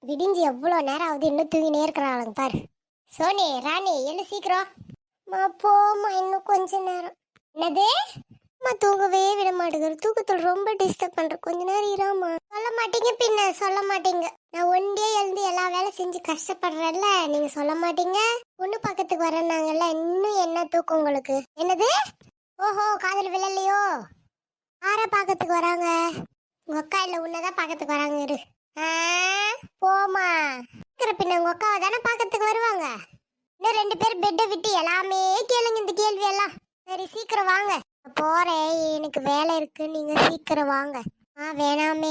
விடிஞ்சு எவ்வளோ நேரம் ஆகுது, இன்னும் தூங்கினே இருக்கிறாளுங்க பாரு. சோனி ராணி என்ன சீக்கிரம் போமா, இன்னும் கொஞ்ச நேரம். என்னது தூங்கவே விட மாட்டேங்குது, தூக்கத்தில் ரொம்ப டிஸ்டர்ப் பண்ற. கொஞ்ச நேரம் இராமா. சொல்ல மாட்டீங்க, பின்ன சொல்ல மாட்டீங்க. நான் ஒன்றே எழுந்து எல்லா வேலை செஞ்சு கஷ்டப்படுறேன்ல, நீங்க சொல்ல மாட்டீங்க. பொண்ணு பக்கத்துக்கு வரேன்னாங்கல்ல, இன்னும் என்ன தூக்கம் உங்களுக்கு? என்னது? ஓஹோ, காதல் விழலையோ? யார பாக்கிறதுக்கு வராங்க? உங்க அக்கா இல்ல, உன்னதான் பாக்கிறதுக்கு வராங்க. இரு. போமா பின்ன உங்க அக்காவை தானே பாக்கிறதுக்கு வருவாங்க. இன்னும் 2 பேர் பெட்டை விட்டு எல்லாமே கேளுங்க இந்த கேள்வி எல்லாம். சரி சீக்கிரம் வாங்க. போறேன், எனக்கு வேலை இருக்கு, நீங்க சீக்கிரம் வாங்க. வேணாமே,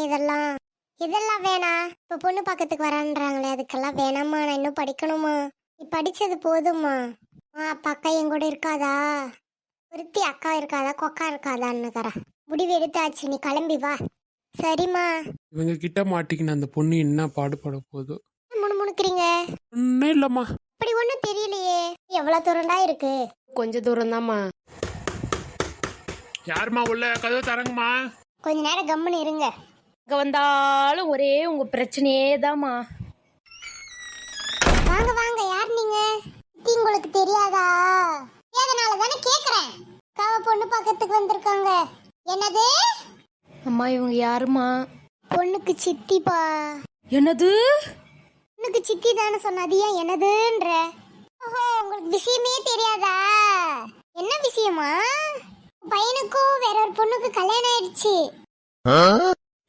இதெல்லாம் வேணாம். இப்ப பொண்ணு பக்கத்துக்கு வரான்றாங்களே, அதுக்கெல்லாம் வேணாமா. நான் இன்னும் படிக்கணுமா? நீ படிச்சது போதுமா? அப்பா அக்கா என் கூட இருக்காதா? ஒருத்தி அக்கா இருக்காதா, கொக்கா இருக்காதான்னு முடிவு எடுத்தாச்சு, நீ கிளம்பி வா. சரிம்மா. இவங்க கிட்ட மாட்டிக்கின அந்த பொண்ணு என்ன பாடுபட போதோ. முணுமுணுக்கிறீங்க? ஒன்னும் இல்லம்மா. அப்படி ஒன்றும் தெரியலையே. எவ்வளவு தூரம்டா இருக்கு? கொஞ்ச தூரம் தான்மா. யாருமா உள்ள? கதவு தரங்கம்மா. கொஞ்ச நேரம் கம்முன்னு இருங்க. இங்க வந்தாலும் ஒரே உங்க பிரச்சனையே தான்மா. வாங்க வாங்க. யார் நீங்க? உங்களுக்கு தெரியாதா? ஏதனால தானே கேக்குறேன். காவ பொண்ணு பக்கத்துக்கு வந்திருக்காங்க. என்னது? அம்மா இவங்க யாருமா? பொண்ணுக்கு சித்திப்பா. என்னது? பொண்ணுக்கு சித்தி தானே சொன்னாது, ஏன் என்னதுன்ற? ஓஹோ, உங்களுக்கு விஷயமே தெரியாதா? என்ன விஷயமா? பையனுக்கும் வேற ஒரு பொண்ணுக்கு கல்யாணம் ஆயிடுச்சு.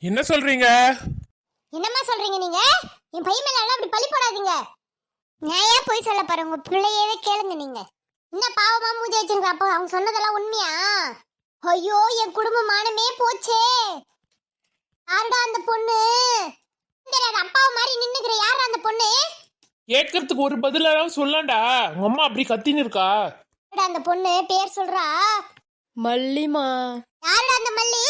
என்ன சொல்றீங்க? என்னம்மா சொல்றீங்க நீங்க? என் பையன் மேல எல்லாம் அப்படி பழி போடாதீங்க. நான் ஏன் போய் சொல்ல பாரு, உங்க பிள்ளையவே கேளுங்க. நீங்க என்ன பாவமா மூஞ்சி வச்சிருக்க? அப்போ அவங்க சொன்னதெல்லாம் உண்மையா? ஐயோ, என் குடும்ப மானமே போச்சே. யாருடா அந்த பொண்ணு? அப்பாவை மாதிரி நின்னுக்கிற யாரா அந்த பொண்ணு? கேட்கறதுக்கு ஒரு பதிலாவது சொல்லண்டா. உங்க அம்மா அப்படி கத்தின்னு இருக்கா. அந்த பொண்ணு பேர் சொல்றா. மல்லிமா. யாருடா அந்த மல்லி?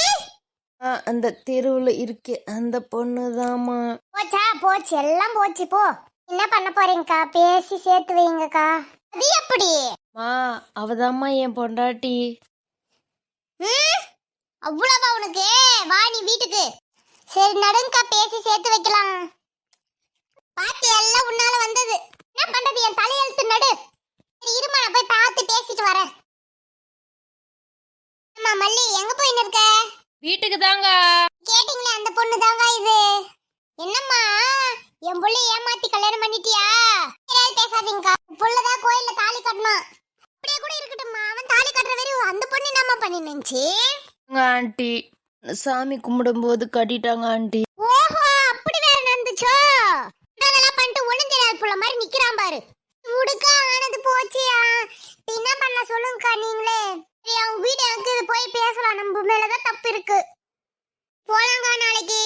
அந்த தெருவுல இருக்கு அந்த பொண்ணுதாம்மா. போச்சா? போச்சு, எல்லாம் போச்சு. போ. என்ன பண்ண போறீங்கக்கா? பேசி சேர்த்து வைங்கக்கா. அது எப்படி? அவதாம்மா என் பொண்டாட்டி. அவ்வளவா உனக்கு? வா நீ வீட்டுக்கு. சரி நடுங்கக்கா, பேசி சேர்த்து வைக்கலாம். பாத்தி எல்லாம் உன்னால வந்தது. என்ன பண்றது? என் தலையெழுத்து நடு. சரி இருமா, நான் போய் பார்த்து பேசிட்டு வரேன். அம்மா மல்லி, எங்க போயின்னு இருக்க? வீட்டுக்கு தாங்க. கேட்டீங்களே, அந்த பொண்ணு தாங்க இது. என்னம்மா, என் புள்ள ஏமாத்தி கல்யாணம் பண்ணிட்டியா? பேசாதீங்கக்கா. புள்ளதான் கோயில்ல தாலி கட்டணும். அப்படியே கூட இருக்கட்டும்மா, அவன் தாலி கட்டுற வரையும் அந்த பொண்ணு என்னம்மா பண்ணிருந்துச்சு? ஆண்டி சாமி கும்பிடும் போது கட்டிட்டாங்க ஆண்டி. ஓஹோ, அப்படி வேற நடந்துச்சோ? இதெல்லாம் பண்ணிட்டு ஒண்ணும் தெரியாது புள்ள மாதிரி நிக்கிறான் பாரு. உடுக்கா, ஆனது போச்சு. என்ன பண்ண சொல்லுங்கக்கா நீங்களே. அவங்க வீடு எனக்கு போய் பேசலாம். நம்ம மேலதான் தப்பு இருக்கு. போலாங்க நாளைக்கு.